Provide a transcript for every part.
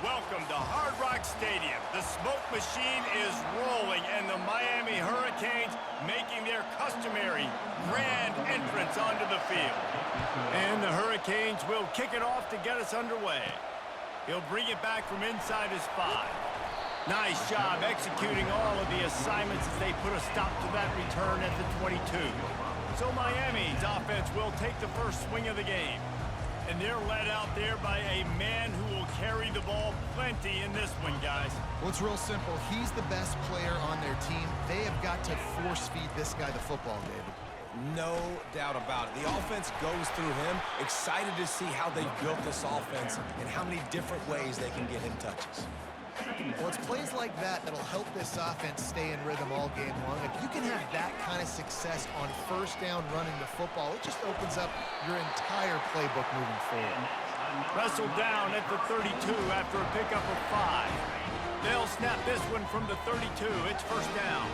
Welcome to Hard Rock Stadium. The smoke machine is rolling, and the Miami Hurricanes making their customary grand entrance onto the field. And the Hurricanes will kick it off to get us underway. He'll bring it back from inside his 5. Nice job executing all of the assignments as they put a stop to that return at the 22. So Miami's offense will take the first swing of the game. And they're led out there by a man who will carry the ball plenty in this one, guys. Well, it's real simple. He's the best player on their team. They have got to force-feed this guy the football, David. No doubt about it. The offense goes through him. Excited to see how they built this offense and how many different ways they can get him touches. Well, it's plays like that that'll help this offense stay in rhythm all game long. If you can have that kind of success on first down running the football, it just opens up your entire playbook moving forward. Wrestled down at the 32 after a pickup of 5. They'll snap this one from the 32. It's first down.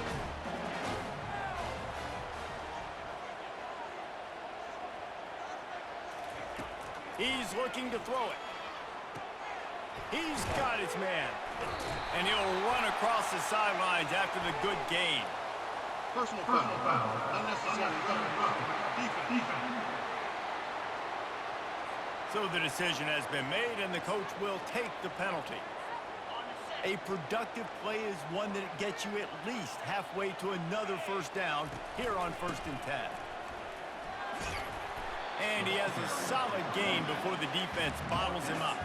He's looking to throw it. He's got his man. And he'll run across the sidelines after the good gain. Personal foul. Unnecessary defense. So the decision has been made, and the coach will take the penalty. A productive play is one that gets you at least halfway to another first down here on 1st and 10. And he has a solid gain before the defense bottles him up.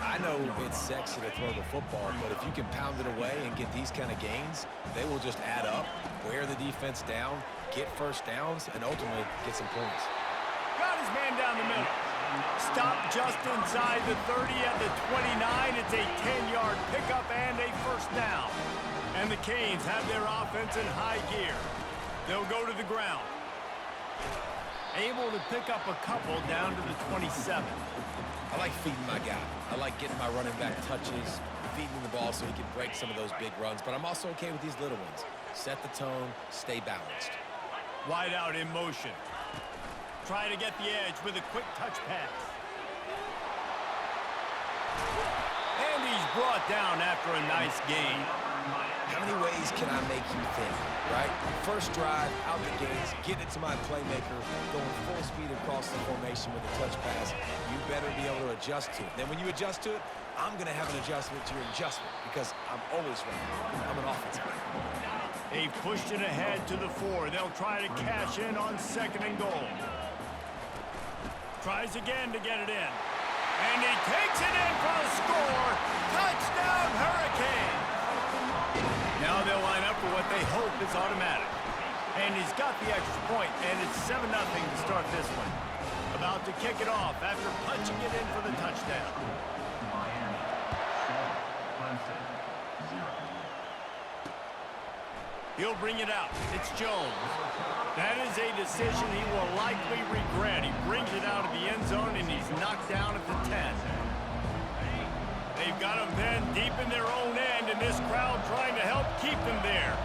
I know it's sexy to throw the football, but if you can pound it away and get these kind of gains, they will just add up, wear the defense down, get first downs, and ultimately get some points. Got his man down the middle. Stop just inside the 30 at the 29. It's a 10-yard pickup and a first down. And the Canes have their offense in high gear. They'll go to the ground. Able to pick up a couple down to the 27. I like feeding my guy. I like getting my running back touches, feeding the ball so he can break some of those big runs, but I'm also okay with these little ones. Set the tone, stay balanced. Wide out in motion. Try to get the edge with a quick touch pass. And he's brought down after a nice gain. How many ways can I make you think, right? First drive, out the gates, get it to my playmaker, going full speed across the formation with a touch pass. You better be able to adjust to it. Then when you adjust to it, I'm going to have an adjustment to your adjustment because I'm always right. I'm an offensive player. They've pushed it ahead to the 4. They'll try to cash in on 2nd and goal. Tries again to get it in. And he takes it in for a score. Touchdown, Hurricanes! Now they'll line up for what they hope is automatic. And he's got the extra point, and it's 7-0 to start this one. About to kick it off after punching it in for the touchdown. He'll bring it out. It's Jones. That is a decision he will likely regret. He brings it out of the end zone, and he's knocked down at the 10. They've got him then deep in their own end, and this crowd trying to help keep them there.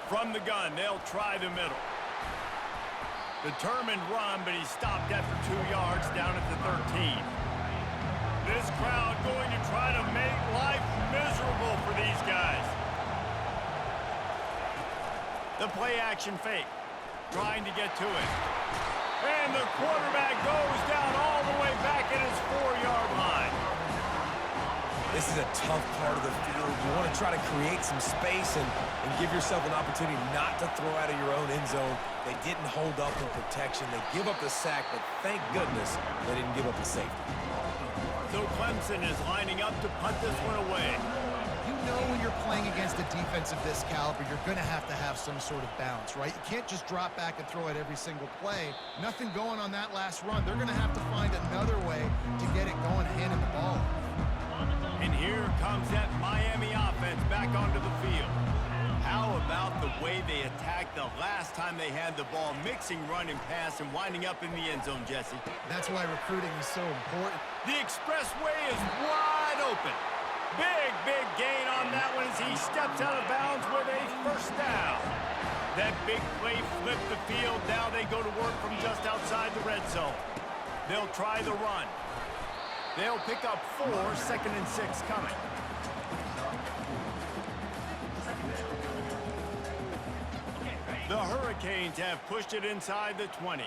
From the gun, they'll try the middle. Determined run, but he stopped after 2 yards down at the 13. This crowd going to try to make life miserable for these guys. The play-action fake, trying to get to it. And the quarterback goes down all the way back at his 4-yard line. This is a tough part of the field. You want to try to create some space and give yourself an opportunity not to throw out of your own end zone. They didn't hold up in protection. They give up the sack, but thank goodness they didn't give up the safety. So Clemson is lining up to punt this one away. You know when you're playing against a defense of this caliber, you're going to have some sort of balance, right? You can't just drop back and throw it every single play. Nothing going on that last run. They're going to have to find another way to get it going, handing the ball. And here comes that Miami offense back onto the field. How about the way they attacked the last time they had the ball, mixing run and pass and winding up in the end zone, Jesse? That's why recruiting is so important. The expressway is wide open. Big gain on that one as he steps out of bounds with a first down. That big play flipped the field. Now they go to work from just outside the red zone. They'll try the run. They'll pick up 4, 2nd and 6 coming. The Hurricanes have pushed it inside the 20.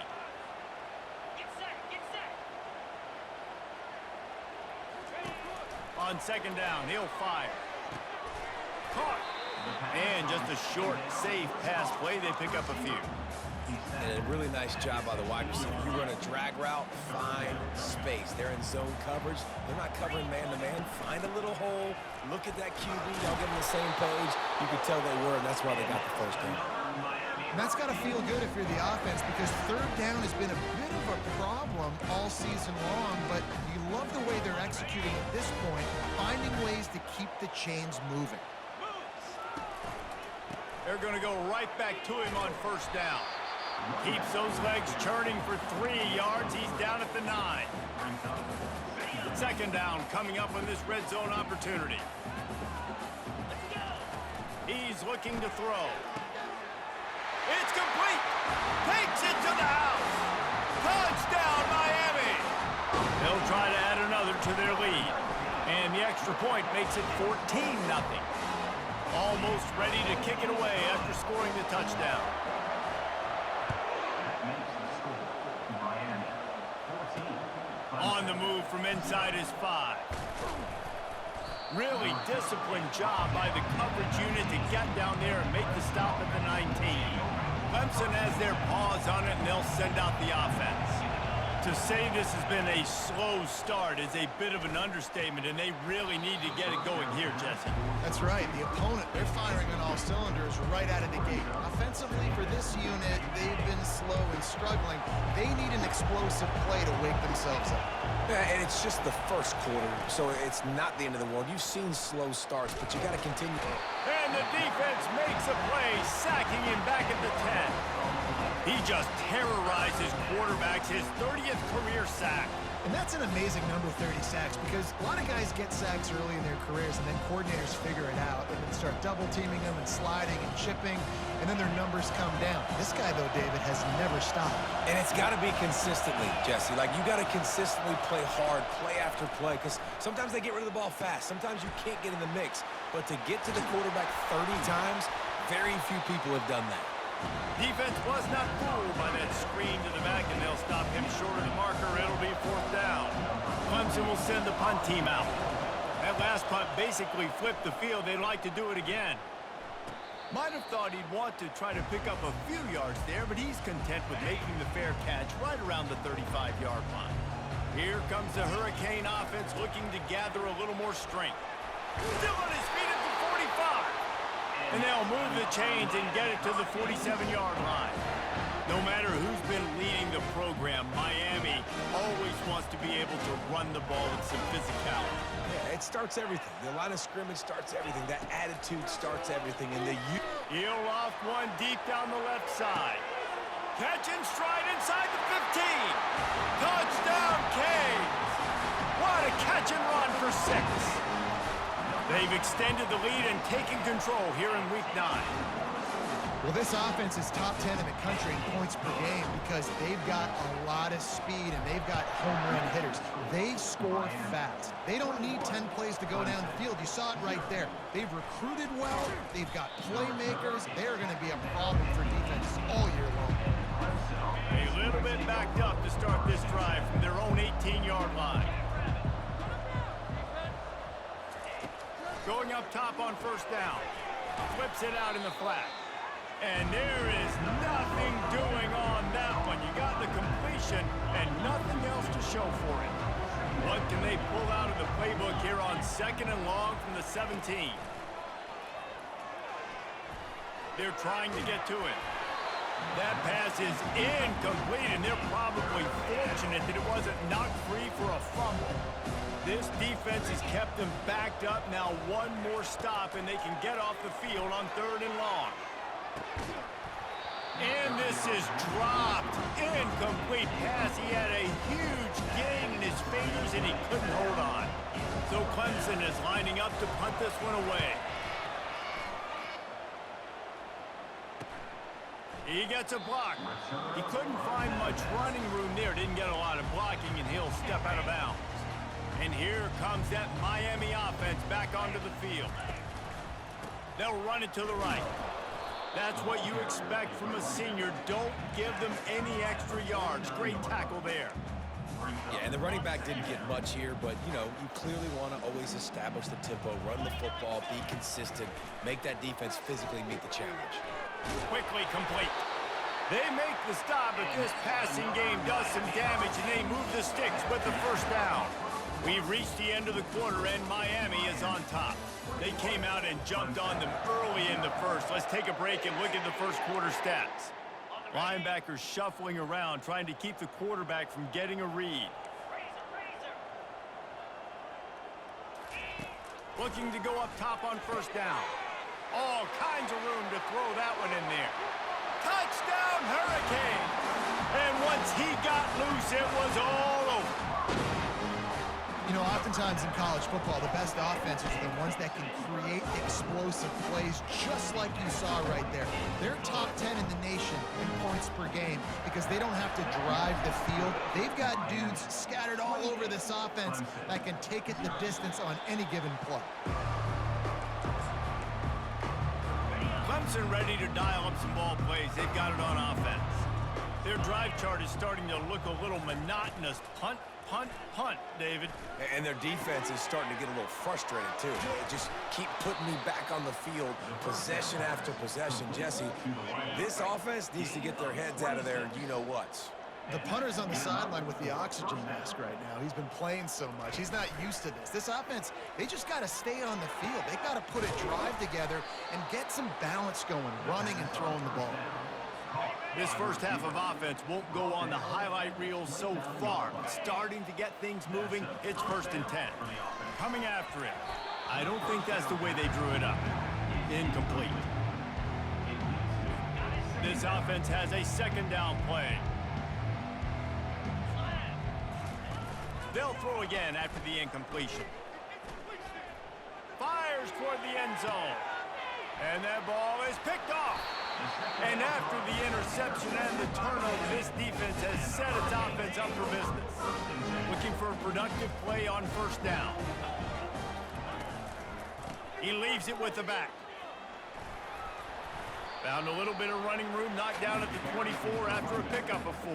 On 2nd down, he'll fire. Caught. And just a short, safe pass play. They pick up a few. And a really nice job by the wide receiver. You run a drag route, find space. They're in zone coverage. They're not covering man-to-man. Find a little hole. Look at that QB. Y'all get on the same page. You could tell they were, and that's why they got the first down. And that's got to feel good if you're the offense, because 3rd down has been a bit of a problem all season long, but you love the way they're executing at this point, finding ways to keep the chains moving. They're going to go right back to him on 1st down. Keeps those legs churning for 3 yards. He's down at the 9. 2nd down coming up on this red zone opportunity. He's looking to throw. It's complete. Takes it to the house. Touchdown, Miami. They'll try to add another to their lead. And the extra point makes it 14-0. Almost ready to kick it away after scoring the touchdown. On the move from inside his 5. Really disciplined job by the coverage unit to get down there and make the stop at the 19. Clemson has their paws on it, and they'll send out the offense. To say this has been a slow start is a bit of an understatement, and they really need to get it going here, Jesse. That's right. The opponent, they're firing on all cylinders right out of the gate. Offensively, for this unit, they've been slow and struggling. They need an explosive play to wake themselves up. Yeah, and it's just the first quarter, so it's not the end of the world. You've seen slow starts, but you got to continue. And the defense makes a play, sacking him back at the 10. He just terrorizes quarterbacks, his 30th career sack. And that's an amazing number, 30 sacks, because a lot of guys get sacks early in their careers, and then coordinators figure it out and then start double-teaming them and sliding and chipping, and then their numbers come down. This guy, though, David, has never stopped. And it's got to be consistently, Jesse. Like, you got to consistently play hard, play after play, because sometimes they get rid of the ball fast. Sometimes you can't get in the mix. But to get to the quarterback 30 times, very few people have done that. Defense was not fooled by that screen to the back, and they'll stop him short of the marker. It'll be 4th down. Clemson will send the punt team out. That last punt basically flipped the field. They'd like to do it again. Might have thought he'd want to try to pick up a few yards there, but he's content with making the fair catch right around the 35-yard line. Here comes the Hurricane offense looking to gather a little more strength. Still on his feet at the 45. And they'll move the chains and get it to the 47-yard line. No matter who's been leading the program, Miami always wants to be able to run the ball with some physicality. Yeah, it starts everything. The line of scrimmage starts everything. That attitude starts everything. And He'll loft one deep down the left side. Catch and stride inside the 15. Touchdown, Canes. What a catch and run for 6. They've extended the lead and taken control here in Week 9. Well, this offense is top 10 in the country in points per game because they've got a lot of speed and they've got home run hitters. They score fast. They don't need 10 plays to go down the field. You saw it right there. They've recruited well. They've got playmakers. They're going to be a problem for defenses all year long. A little bit backed up to start this drive from their own 18-yard line. Going up top on 1st down. Flips it out in the flat. And there is nothing doing on that one. You got the completion and nothing else to show for it. What can they pull out of the playbook here on 2nd and long from the 17? They're trying to get to it. That pass is incomplete, and they're probably fortunate that it wasn't knocked free for a fumble. This defense has kept them backed up. Now one more stop, and they can get off the field on 3rd and long. And this is dropped. Incomplete pass. He had a huge gain in his fingers, and he couldn't hold on. So Clemson is lining up to punt this one away. He gets a block. He couldn't find much running room there. Didn't get a lot of blocking. step out of bounds. And here comes that Miami offense back onto the field. They'll run it to the right. That's what you expect from a senior. Don't give them any extra yards. Great tackle there. Yeah, and the running back didn't get much here, but, you know, you clearly want to always establish the tempo, run the football, be consistent, make that defense physically meet the challenge. Quickly complete. They make the stop, but this passing game does some damage, and they move the sticks with the first down. We've reached the end of the quarter, and Miami is on top. They came out and jumped on them early in the first. Let's take a break and look at the first quarter stats. Linebackers shuffling around, trying to keep the quarterback from getting a read. Looking to go up top on first down. All kinds of room to throw that one in there. Touchdown, Hurricane! And once he got loose, it was all over. You know, oftentimes in college football, the best offenses are the ones that can create explosive plays, just like you saw right there. They're top 10 in the nation in points per game because they don't have to drive the field. They've got dudes scattered all over this offense that can take it the distance on any given play. Clemson ready to dial up some ball plays. They've got it on offense. Their drive chart is starting to look a little monotonous. Punt, punt, punt, David. And their defense is starting to get a little frustrated, too. They just keep putting me back on the field, possession after possession. Jesse, this offense needs to get their heads out of their you-know-whats. The punter's on the sideline with the oxygen mask right now. He's been playing so much. He's not used to this. This offense, they just got to stay on the field. They got to put a drive together and get some balance going, running and throwing the ball. This first half of offense won't go on the highlight reel so far, but starting to get things moving. It's 1st and 10. Coming after him. I don't think that's the way they drew it up. Incomplete. This offense has a 2nd down play. They'll throw again after the incompletion. Fires toward the end zone. And that ball is picked off. And after the interception and the turnover, this defense has set its offense up for business. Looking for a productive play on 1st down. He leaves it with the back. Found a little bit of running room, knocked down at the 24 after a pickup of 4.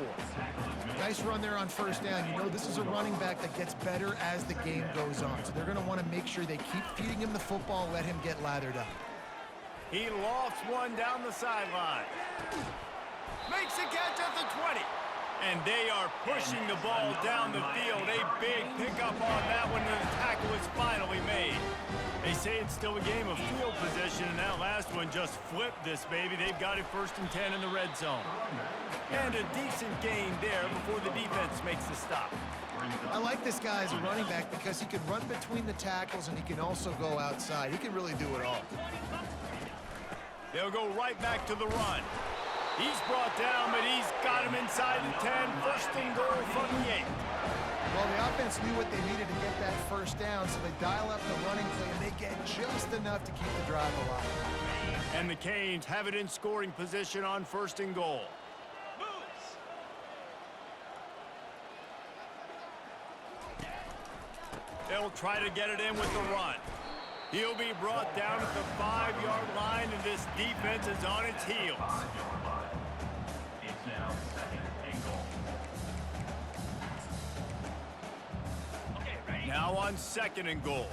Nice run there on 1st down. You know, this is a running back that gets better as the game goes on. So they're going to want to make sure they keep feeding him the football and let him get lathered up. He lofts one down the sideline. Makes a catch at the 20. And they are pushing the ball down the field. A big pickup on that one, and the tackle is finally made. They say it's still a game of field position, and that last one just flipped this baby. They've got it 1st and 10 in the red zone. And a decent gain there before the defense makes the stop. I like this guy as a running back because he can run between the tackles and he can also go outside. He can really do it all. They'll go right back to the run. He's brought down, but he's got him inside the 10. 1st and goal from the 8. Well, the offense knew what they needed to get that 1st down, so they dial up the running play, and they get just enough to keep the drive alive. And the Canes have it in scoring position on 1st and goal. They'll try to get it in with the run. He'll be brought down at the 5-yard line, and this defense is on its heels. It's now 2nd and goal. Okay, ready? Now on 2nd and goal.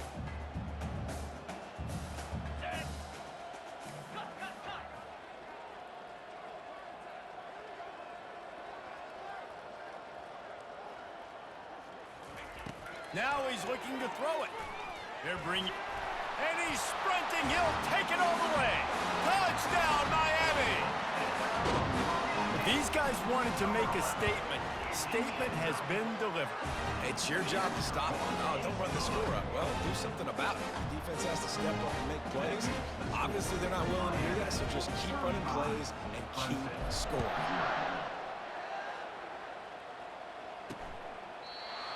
Now he's looking to throw it. They're bringing... And he's sprinting. He'll take it all the way. Touchdown, Miami! These guys wanted to make a statement. Statement has been delivered. It's your job to stop them. No, don't run the score up. Well, do something about it. The defense has to step up and make plays. Obviously, they're not willing to do that, so just keep running plays and keep scoring.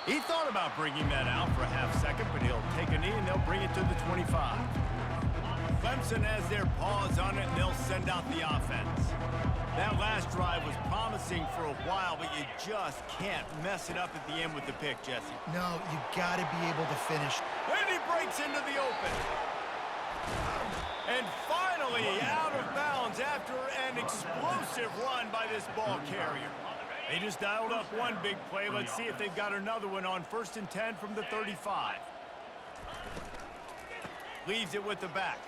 He thought about bringing that out for a half second, but he'll take a knee and they'll bring it to the 25. Clemson has their paws on it, and they'll send out the offense. That last drive was promising for a while, but you just can't mess it up at the end with the pick, Jesse. No, you got to be able to finish. And he breaks into the open. And finally out of bounds after an explosive run by this ball carrier. They just dialed up one big play. Let's see if they've got another one on 1st and 10 from the 35. Leaves it with the back.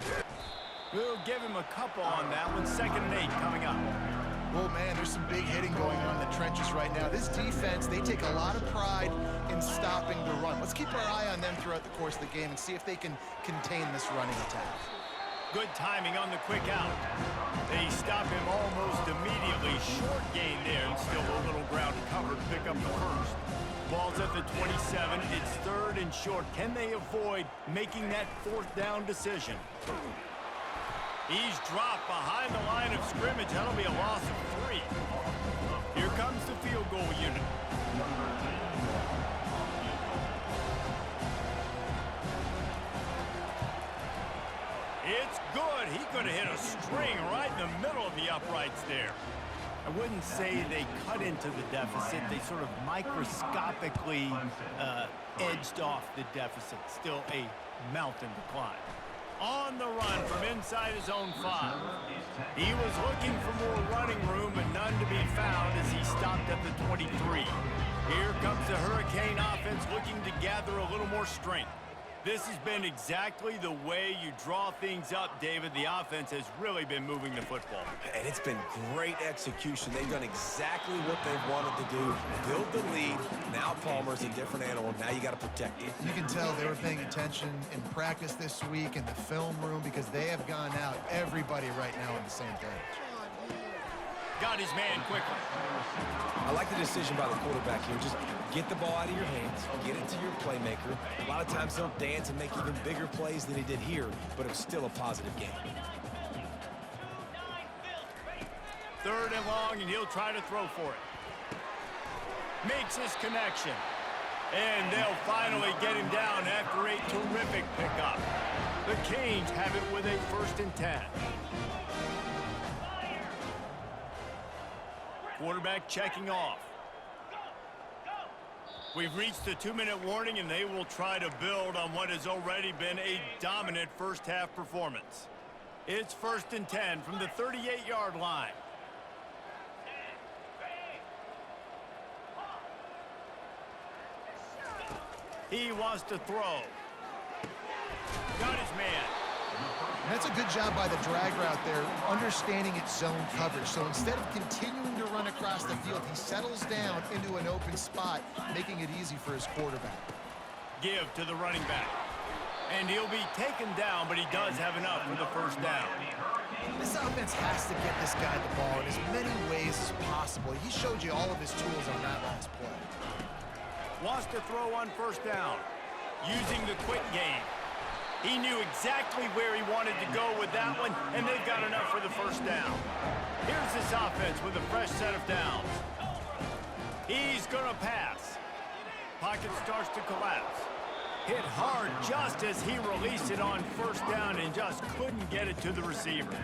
We'll give him a couple on that one. 2nd and 8 coming up. Oh, man, there's some big hitting going on in the trenches right now. This defense, they take a lot of pride in stopping the run. Let's keep our eye on them throughout the course of the game and see if they can contain this running attack. Good timing on the quick out. They stop him almost immediately. Short gain there, and still a little ground to cover to pick up the first. Ball's at the 27. It's 3rd and short. Can they avoid making that 4th down decision? He's dropped behind the line of scrimmage. That'll be a loss of 3. Here comes the field goal unit. It's good. He could have hit a string right in the middle of the uprights there. I wouldn't say they cut into the deficit. They sort of microscopically edged off the deficit. Still a mountain to climb. On the run from inside his own 5. He was looking for more running room, but none to be found as he stopped at the 23. Here comes the Hurricane offense looking to gather a little more strength. This has been exactly the way you draw things up, David. The offense has really been moving the football. And it's been great execution. They've done exactly what they've wanted to do. Build the lead. Now Palmer's a different animal. Now you got to protect it. You can tell they were paying attention in practice this week in the film room because they have gone out, everybody right now on the same page. Got his man quickly. I like the decision by the quarterback here. Just get the ball out of your hands, get it to your playmaker. A lot of times they'll dance and make even bigger plays than he did here, but it was still a positive game. 3rd and long, and he'll try to throw for it. Makes his connection. And they'll finally get him down after a terrific pickup. The Canes have it with a 1st and 10. Quarterback checking off. We've reached the 2-minute warning, and they will try to build on what has already been a dominant first-half performance. It's 1st and 10 from the 38-yard line. He wants to throw. Got his man. And that's a good job by the drag route there, understanding its zone coverage. So instead of continuing to run across the field, he settles down into an open spot, making it easy for his quarterback. Give to the running back. And he'll be taken down, but he does have enough for the 1st down. This offense has to get this guy the ball in as many ways as possible. He showed you all of his tools on that last play. Wants to throw on 1st down, using the quick game. He knew exactly where he wanted to go with that one, and they've got enough for the 1st down. Here's this offense with a fresh set of downs. He's going to pass. Pocket starts to collapse. Hit hard just as he released it on 1st down and just couldn't get it to the receiver.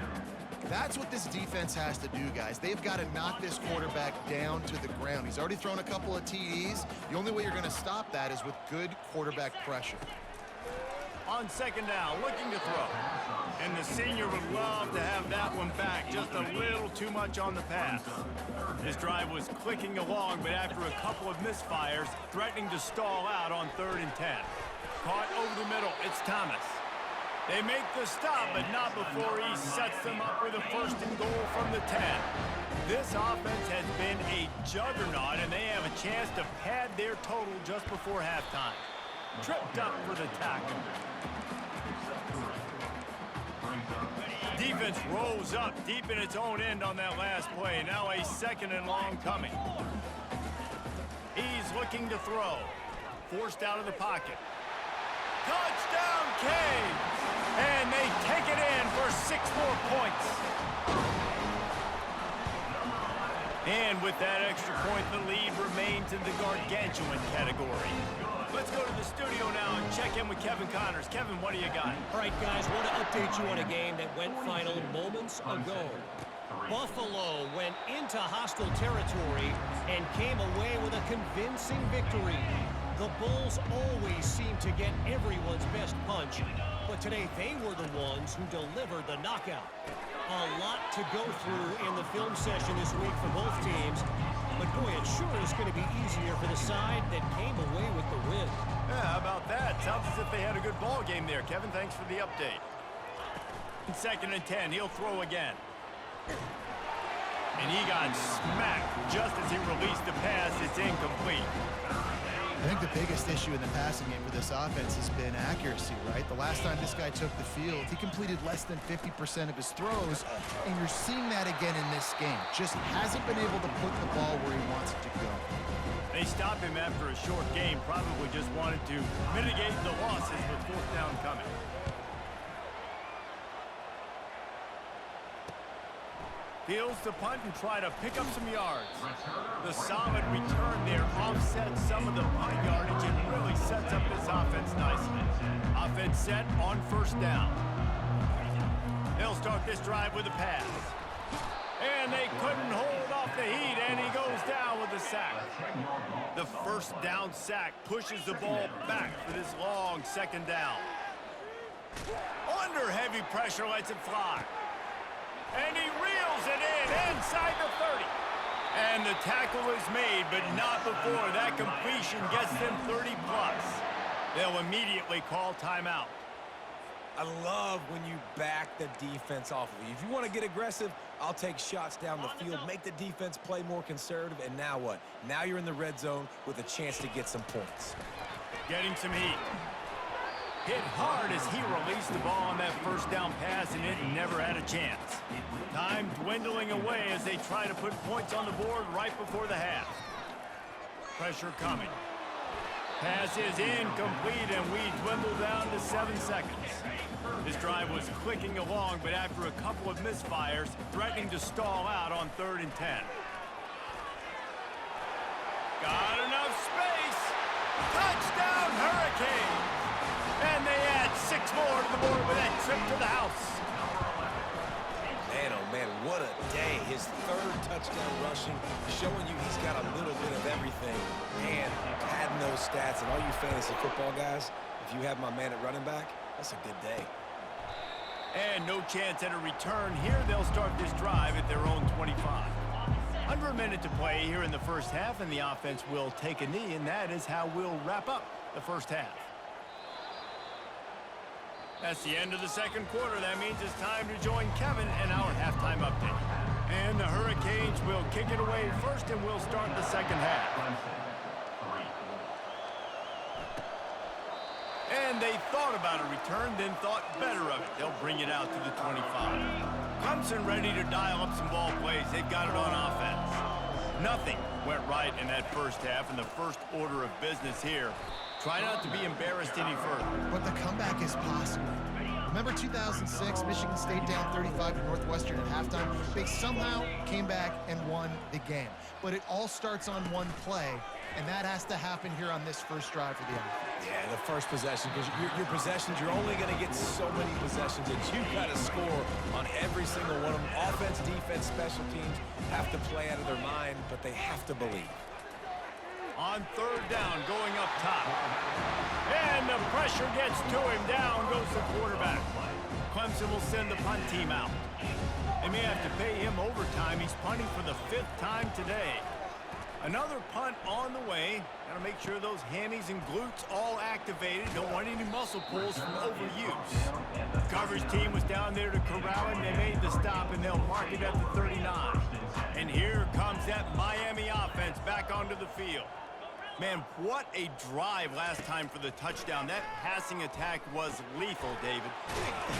That's what this defense has to do, guys. They've got to knock this quarterback down to the ground. He's already thrown a couple of TDs. The only way you're going to stop that is with good quarterback pressure. On 2nd down, looking to throw. And the senior would love to have that one back. Just a little too much on the pass. His drive was clicking along, but after a couple of misfires, threatening to stall out on 3rd and 10. Caught over the middle. It's Thomas. They make the stop, but not before he sets them up with a 1st and goal from the 10. This offense has been a juggernaut, and they have a chance to pad their total just before halftime. Tripped up for the tackle. Defense rolls up deep in its own end on that last play. Now a 2nd and long coming. He's looking to throw. Forced out of the pocket. Touchdown, Canes! And they take it in for 6 more points. And with that extra point, the lead remains in the gargantuan category. Let's go to the studio now and check in with Kevin Connors. Kevin, what do you got? All right, guys, want to update you on a game that went final moments ago. Buffalo went into hostile territory and came away with a convincing victory. The Bulls always seem to get everyone's best punch, but today they were the ones who delivered the knockout. A lot to go through in the film session this week for both teams, but boy, it sure is going to be easier for the side that came away with the win. Yeah, how about that? Sounds as if they had a good ball game there. Kevin, thanks for the update. 2nd and 10, he'll throw again. And he got smacked just as he released the pass. It's incomplete. I think the biggest issue in the passing game for this offense has been accuracy, right? The last time this guy took the field, he completed less than 50% of his throws, and you're seeing that again in this game. Just hasn't been able to put the ball where he wants it to go. They stopped him after a short game, probably just wanted to mitigate the losses with 4th down coming. Fields to punt and try to pick up some yards. The solid return there offsets some of the punt yardage and really sets up this offense nicely. Offense set on 1st down. They'll start this drive with a pass. And they couldn't hold off the heat, and he goes down with a sack. The 1st down sack pushes the ball back for this long 2nd down. Under heavy pressure, lets it fly. And he reels it in inside the 30. And the tackle is made, but not before that completion gets them 30+. They'll immediately call timeout. I love when you back the defense off of you. If you want to get aggressive, I'll take shots down the field, make the defense play more conservative, and now what? Now you're in the red zone with a chance to get some points. Getting some heat. Hit hard as he released the ball on that 1st down pass, and it never had a chance. Time dwindling away as they try to put points on the board right before the half. Pressure coming. Pass is incomplete, and we dwindle down to 7 seconds. This drive was clicking along, but after a couple of misfires, threatening to stall out on 3rd and 10. Got enough space. Touchdown, Hurricanes! And they add 6 more to the board with that trip to the house. Man, oh man, what a day. His 3rd touchdown rushing, showing you he's got a little bit of everything. And adding those stats, and all you fantasy football guys, if you have my man at running back, that's a good day. And no chance at a return here. They'll start this drive at their own 25. Under a minute to play here in the 1st half, and the offense will take a knee, and that is how we'll wrap up the 1st half. That's the end of the 2nd quarter. That means it's time to join Kevin and our halftime update. And the Hurricanes will kick it away first, and we'll start the 2nd half. And they thought about a return, then thought better of it. They'll bring it out to the 25. Clemson ready to dial up some ball plays. They've got it on offense. Nothing went right in that 1st half, and the first order of business here. Try not to be embarrassed any further. But the comeback is possible. Remember 2006, Michigan State down 35 to Northwestern at halftime? They somehow came back and won the game. But it all starts on one play, and that has to happen here on this 1st drive for the offense. Yeah, the 1st possession, because your possessions, you're only going to get so many possessions that you've got to score on every single one of them. Offense, defense, special teams have to play out of their mind, but they have to believe. On 3rd down, going up top. And the pressure gets to him. Down goes the quarterback. Clemson will send the punt team out. They may have to pay him overtime. He's punting for the 5th time today. Another punt on the way. Got to make sure those hammies and glutes all activated. Don't want any muscle pulls from overuse. The coverage team was down there to corral him. They made the stop, and they'll mark it at the 39. And here comes that Miami offense back onto the field. Man, what a drive last time for the touchdown. That passing attack was lethal, David.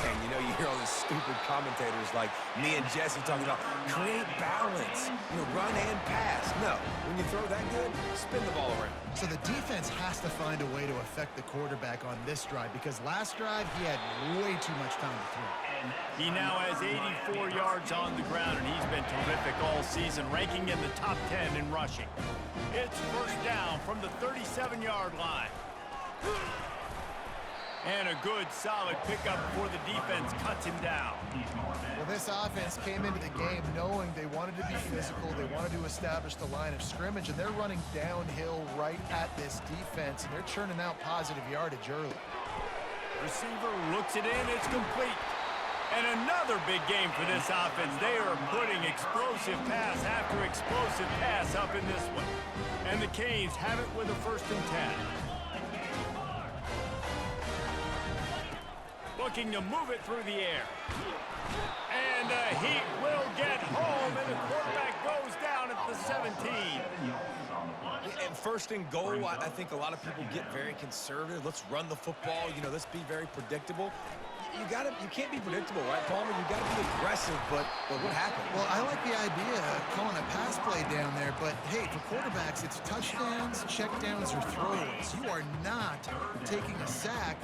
And you know, you hear all these stupid commentators like me and Jesse talking about create balance, run and pass. No, when you throw that good, spin the ball around. So the defense has to find a way to affect the quarterback on this drive, because last drive he had way too much time to throw. He now has 84 yards on the ground, and he's been terrific all season, ranking in the top 10 in rushing. It's 1st down from the 37-yard line. And a good, solid pickup before the defense cuts him down. Well, this offense came into the game knowing they wanted to be physical, they wanted to establish the line of scrimmage, and they're running downhill right at this defense, and they're churning out positive yardage early. Receiver looks it in, it's complete. And another big game for this offense. They are putting explosive pass after explosive pass up in this one. And the Canes have it with a 1st and 10. Looking to move it through the air. And he will get home, and the quarterback goes down at the 17. And 1st and goal, I think a lot of people get very conservative. Let's run the football. You know, let's be very predictable. You can't be predictable, right, Palmer? You got to be aggressive, but what happened? Well, I like the idea of calling a pass play down there, but hey, for quarterbacks, it's touchdowns, checkdowns, or throwaways. You are not taking a sack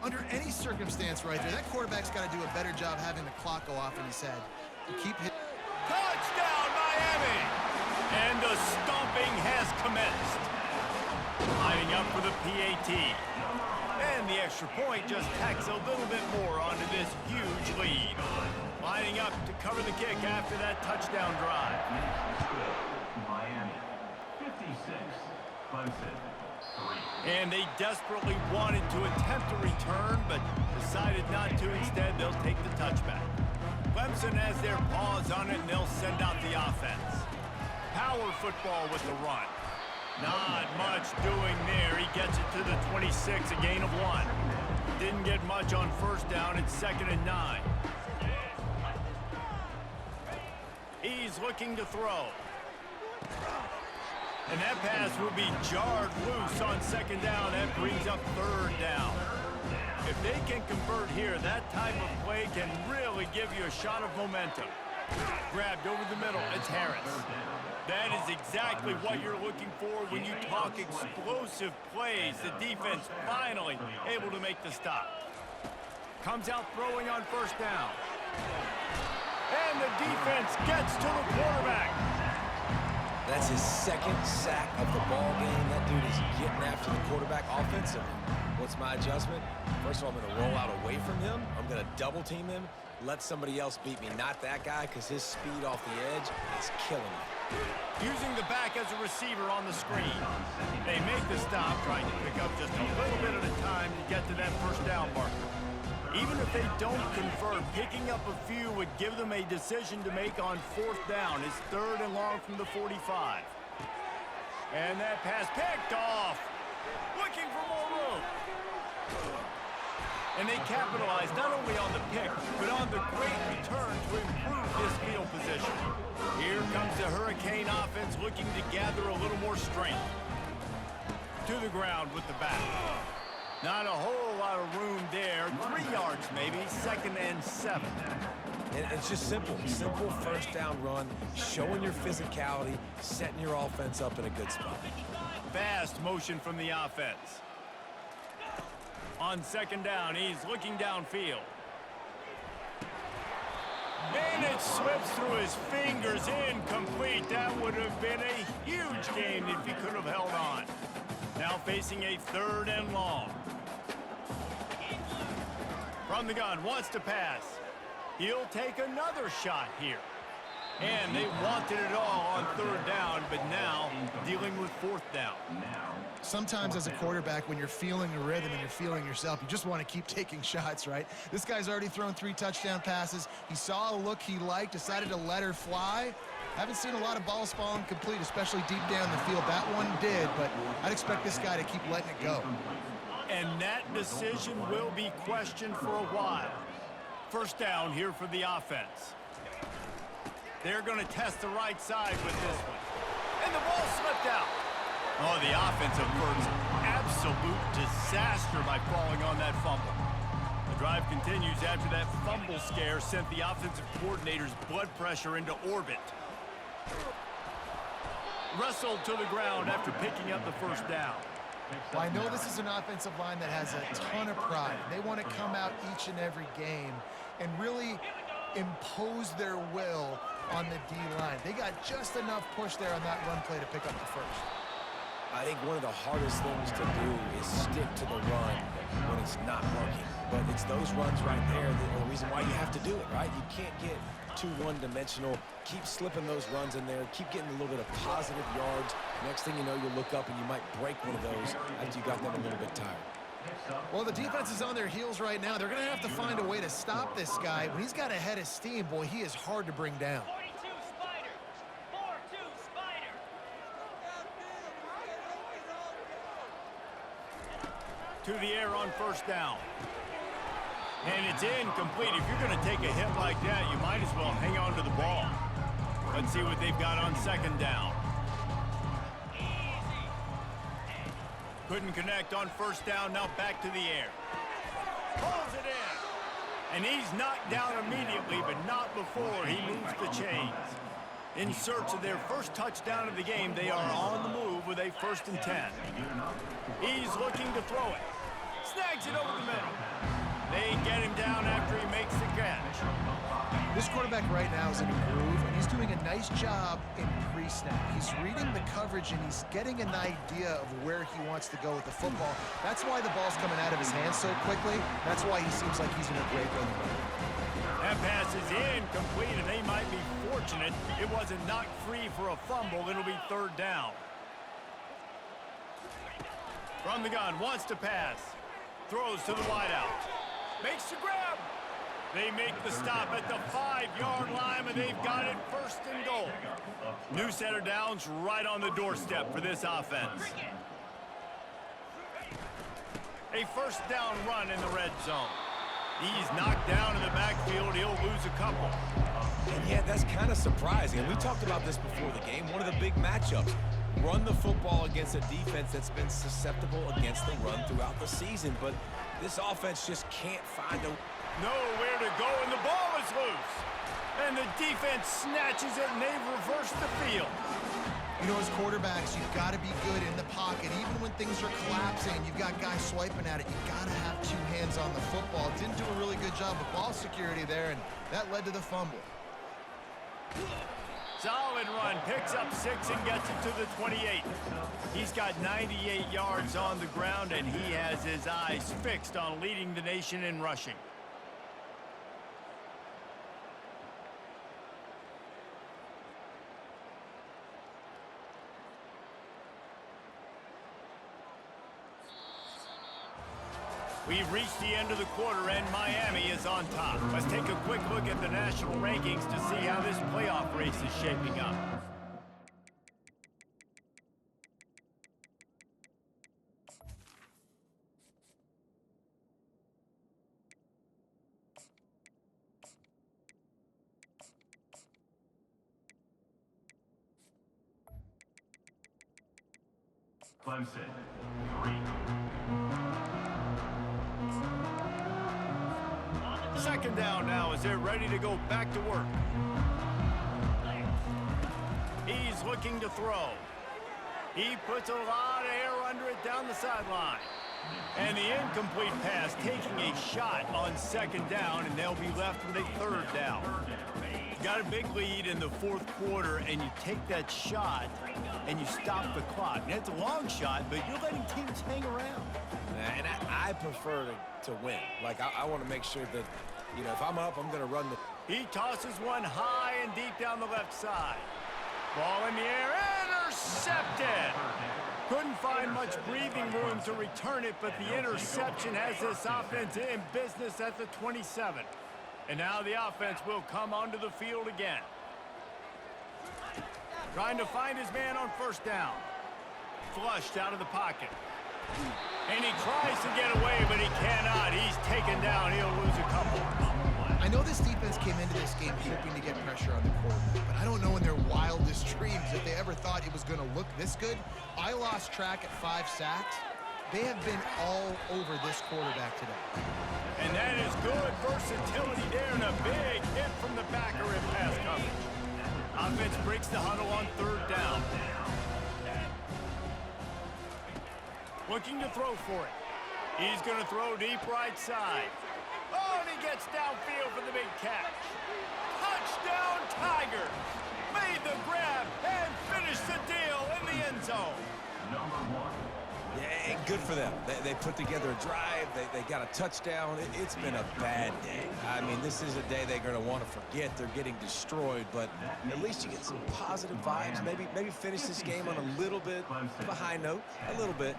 under any circumstance right there. That quarterback's got to do a better job having the clock go off in his head. To keep hitting. Touchdown, Miami! And the stomping has commenced. Lining up for the PAT. And the extra point just tacks a little bit more onto this huge lead. Lining up to cover the kick after that touchdown drive. Miami, 56, Clemson, 3. And they desperately wanted to attempt a return, but decided not to. Instead, they'll take the touchback. Clemson has their paws on it, and they'll send out the offense. Power football with the run. Not much doing there. He gets it to the 26, a gain of 1. Didn't get much on 1st down. It's 2nd and 9. He's looking to throw. And that pass will be jarred loose on 2nd down. That brings up 3rd down. If they can convert here, that type of play can really give you a shot of momentum. Grabbed over the middle. It's Harris. That is exactly what you're looking for when you talk explosive plays. The defense finally able to make the stop. Comes out throwing on 1st down. And the defense gets to the quarterback. That's his 2nd sack of the ball game. That dude is getting after the quarterback offensively. What's my adjustment? First of all, I'm going to roll out away from him. I'm going to double team him. Let somebody else beat me, not that guy, because his speed off the edge is killing me. Using the back as a receiver on the screen. They make the stop, trying to pick up just a little bit at a time to get to that 1st down marker. Even if they don't convert, picking up a few would give them a decision to make on 4th down. It's 3rd and long from the 45. And that pass picked off. Looking for more room. And they capitalize not only on the pick, but on the great return to improve this field position. Here comes the Hurricane offense looking to gather a little more strength. To the ground with the back. Not a whole lot of room there. 3 yards maybe, 2nd and 7. And it's just simple. Simple 1st down run, showing your physicality, setting your offense up in a good spot. Fast motion from the offense. On 2nd down, he's looking downfield. And it slips through his fingers, incomplete. That would have been a huge gain if he could have held on. Now facing a 3rd and long. From the gun, wants to pass. He'll take another shot here. And they wanted it all on 3rd down, but now dealing with 4th down. Sometimes as a quarterback, when you're feeling the rhythm and you're feeling yourself, you just want to keep taking shots, right? This guy's already thrown 3 touchdown passes. He saw a look he liked, decided to let her fly. Haven't seen a lot of balls falling complete, especially deep down the field. That one did, but I'd expect this guy to keep letting it go. And that decision will be questioned for a while. 1st down here for the offense. They're going to test the right side with this one. And the ball slipped out. Oh, the offense averts absolute disaster by falling on that fumble. The drive continues after that fumble scare sent the offensive coordinator's blood pressure into orbit. Wrestled to the ground after picking up the 1st down. Well, I know this is an offensive line that has a ton of pride. They want to come out each and every game and really impose their will on the D-line. They got just enough push there on that run play to pick up the 1st. I think one of the hardest things to do is stick to the run when it's not working. But it's those runs right there that are the reason why you have to do it, right? You can't get too one-dimensional. Keep slipping those runs in there. Keep getting a little bit of positive yards. Next thing you know, you'll look up and you might break one of those after you got them a little bit tired. Well, the defense is on their heels right now. They're going to have to find a way to stop this guy. When he's got a head of steam, boy, he is hard to bring down. 42 Spider. 4-2 Spider. To the air on first down. And it's incomplete. If you're going to take a hit like that, you might as well hang on to the ball. Let's see what they've got on second down. Couldn't connect on first down. Now back to the air. Pulls it in. And he's knocked down immediately, but not before he moves the chains. In search of their first touchdown of the game, they are on the move with a 1st and 10. He's looking to throw it. Snags it over the middle. They get him down after he makes the catch. This quarterback right now is in a groove, and he's doing a nice job in pre-snap. He's reading the coverage, and he's getting an idea of where he wants to go with the football. That's why the ball's coming out of his hands so quickly. That's why he seems like he's in a great rhythm. That pass is incomplete, and they might be fortunate it wasn't knocked free for a fumble. It'll be 3rd down. From the gun, wants to pass. Throws to the wideout. Makes the grab. They make the stop at the 5-yard line, and they've got it 1st and goal. New set of downs right on the doorstep for this offense. A 1st down run in the red zone. He's knocked down in the backfield. He'll lose a couple. And yeah, that's kind of surprising. And we talked about this before the game. One of the big matchups. Run the football against a defense that's been susceptible against the run throughout the season. But this offense just can't find nowhere to go, and the ball is loose. And the defense snatches it, and they've reversed the field. You know, as quarterbacks, you've got to be good in the pocket. Even when things are collapsing and you've got guys swiping at it, you've got to have 2 hands on the football. Didn't do a really good job of ball security there, and that led to the fumble. Solid run, picks up 6 and gets it to the 28. He's got 98 yards on the ground, and he has his eyes fixed on leading the nation in rushing. We've reached the end of the quarter, and Miami is on top. Let's take a quick look at the national rankings to see how this playoff race is shaping up. Clemson, 3. Second down now as they're ready to go back to work. He's looking to throw. He puts a lot of air under it down the sideline. And the incomplete pass taking a shot on 2nd down, and they'll be left with a 3rd down. You got a big lead in the 4th quarter, and you take that shot, and you stop the clock. Now, it's a long shot, but you're letting teams hang around. And I prefer to win. Like, I want to make sure that, you know, if I'm up, I'm going to run the... He tosses one high and deep down the left side. Ball in the air, intercepted! Couldn't find much breathing room to return it, but the interception has this offense in business at the 27. And now the offense will come onto the field again. Trying to find his man on 1st down. Flushed out of the pocket. And he tries to get away, but he cannot. He's taken down. He'll lose a couple. I know this defense came into this game hoping to get pressure on the quarterback, but I don't know in their wildest dreams if they ever thought it was going to look this good. I lost track at 5 sacks. They have been all over this quarterback today. And that is good versatility there, and a big hit from the backer in pass coverage. Offense breaks the huddle on 3rd down. Looking to throw for it. He's going to throw deep right side. Oh, and he gets downfield for the big catch. Touchdown, Tigers! Made the grab and finished the deal in the end zone. Yeah, and good for them. They put together a drive. They got a touchdown. It's been a bad day. I mean, this is a day they're going to want to forget. They're getting destroyed, but at least you get some positive vibes. Maybe finish this game on a little bit of a high note, a little bit.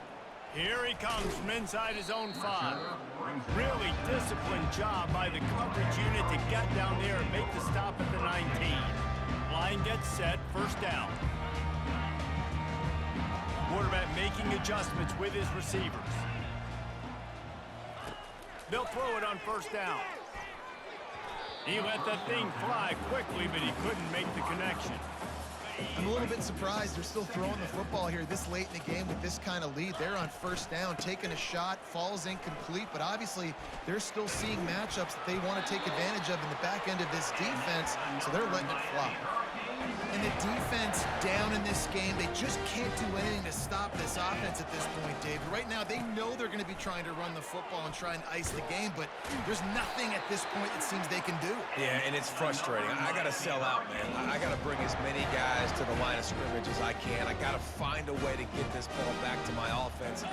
Here he comes from inside his own 5. Really disciplined job by the coverage unit to get down there and make the stop at the 19. Line gets set, first down. Quarterback making adjustments with his receivers. They'll throw it on first down. He let that thing fly quickly, but he couldn't make the connection. I'm a little bit surprised they're still throwing the football here this late in the game with this kind of lead. They're on first down, taking a shot, falls incomplete, but obviously they're still seeing matchups that they want to take advantage of in the back end of this defense, so they're letting it fly. And the defense down in this game, they just can't do anything to stop this offense at this point, David. Right now, they know they're going to be trying to run the football and try and ice the game, but there's nothing at this point it seems they can do. Yeah, and it's frustrating. I got to sell out, man. I got to bring as many guys to the line of scrimmage as I can. I got to find a way to get this ball back to my offense.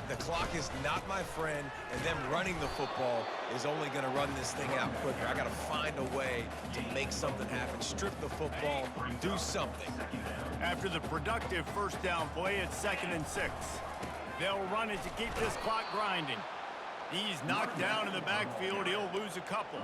The clock is not my friend, and them running the football is only going to run this thing out quicker. I got to find a way to make something happen, strip the football, do something. After the productive first down play, it's 2nd and 6. They'll run it to keep this clock grinding. He's knocked down in the backfield. He'll lose a couple.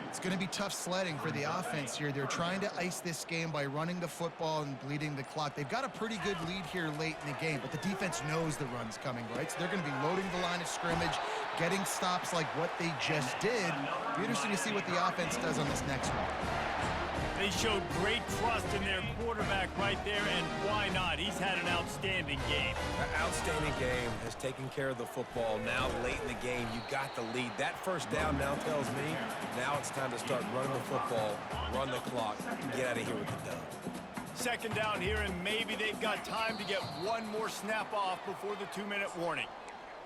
It's going to be tough sledding for the offense here. They're trying to ice this game by running the football and bleeding the clock. They've got a pretty good lead here late in the game, but the defense knows the run's coming, right? So they're going to be loading the line of scrimmage, getting stops like what they just did. It'll be interesting to see what the offense does on this next one. They showed great trust in their quarterback right there, and why not? He's had an outstanding game. An outstanding game, has taken care of the football. Now, late in the game, you got the lead. That first down now tells me now it's time to start running the football, run the clock, and get out of here with the dub. 2nd down here, and maybe they've got time to get one more snap off before the 2-minute warning.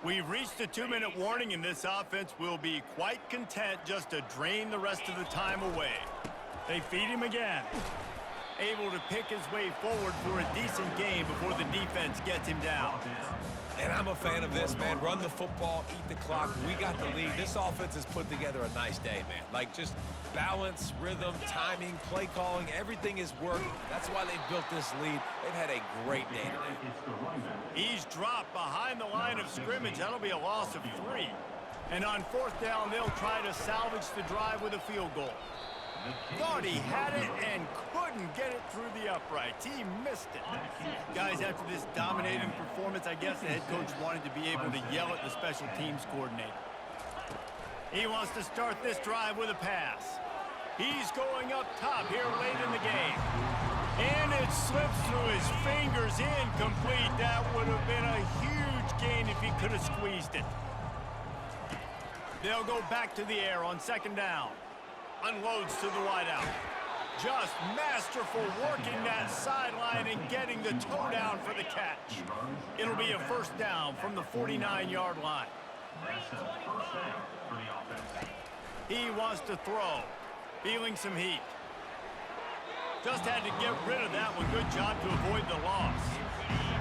We've reached the 2-minute warning, and this offense will be quite content just to drain the rest of the time away. They feed him again. Able to pick his way forward for a decent game before the defense gets him down. And I'm a fan of this, man. Run the football, eat the clock. We got the lead. This offense has put together a nice day, man. Like, just balance, rhythm, timing, play calling, everything is working. That's why they've built this lead. They've had a great day today. He's dropped behind the line of scrimmage. That'll be a loss of 3. And on 4th down, they'll try to salvage the drive with a field goal. Thought he had it and couldn't get it through the uprights. He missed it. Guys, after this dominating performance, I guess the head coach wanted to be able to yell at the special teams coordinator. He wants to start this drive with a pass. He's going up top here late in the game. And it slips through his fingers, incomplete. That would have been a huge gain if he could have squeezed it. They'll go back to the air on 2nd down. Unloads to the wideout. Just masterful working that sideline and getting the toe down for the catch. It'll be a first down from the 49-yard line. He wants to throw. Feeling some heat. Just had to get rid of that one. Good job to avoid the loss.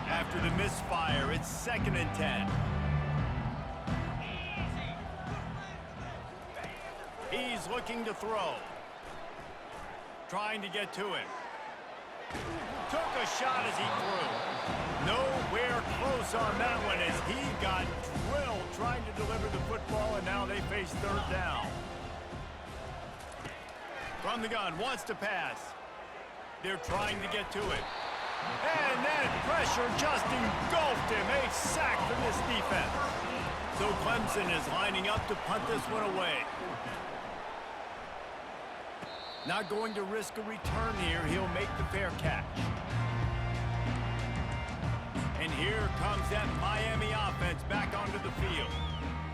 After the misfire, it's 2nd and 10. He's looking to throw. Trying to get to him. Took a shot as he threw. Nowhere close on that one as he got drilled trying to deliver the football, and now they face 3rd down. From the gun, wants to pass. They're trying to get to it. And that pressure just engulfed him. A sack from this defense. So Clemson is lining up to punt this one away. Not going to risk a return here. He'll make the fair catch. And here comes that Miami offense back onto the field.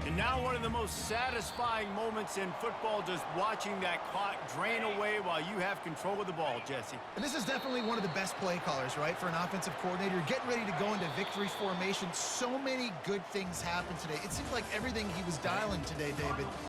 And now one of the most satisfying moments in football, just watching that clock drain away while you have control of the ball, Jesse. And this is definitely one of the best play callers, right, for an offensive coordinator. You're getting ready to go into victory formation. So many good things happened today. It seemed like everything he was dialing today, David,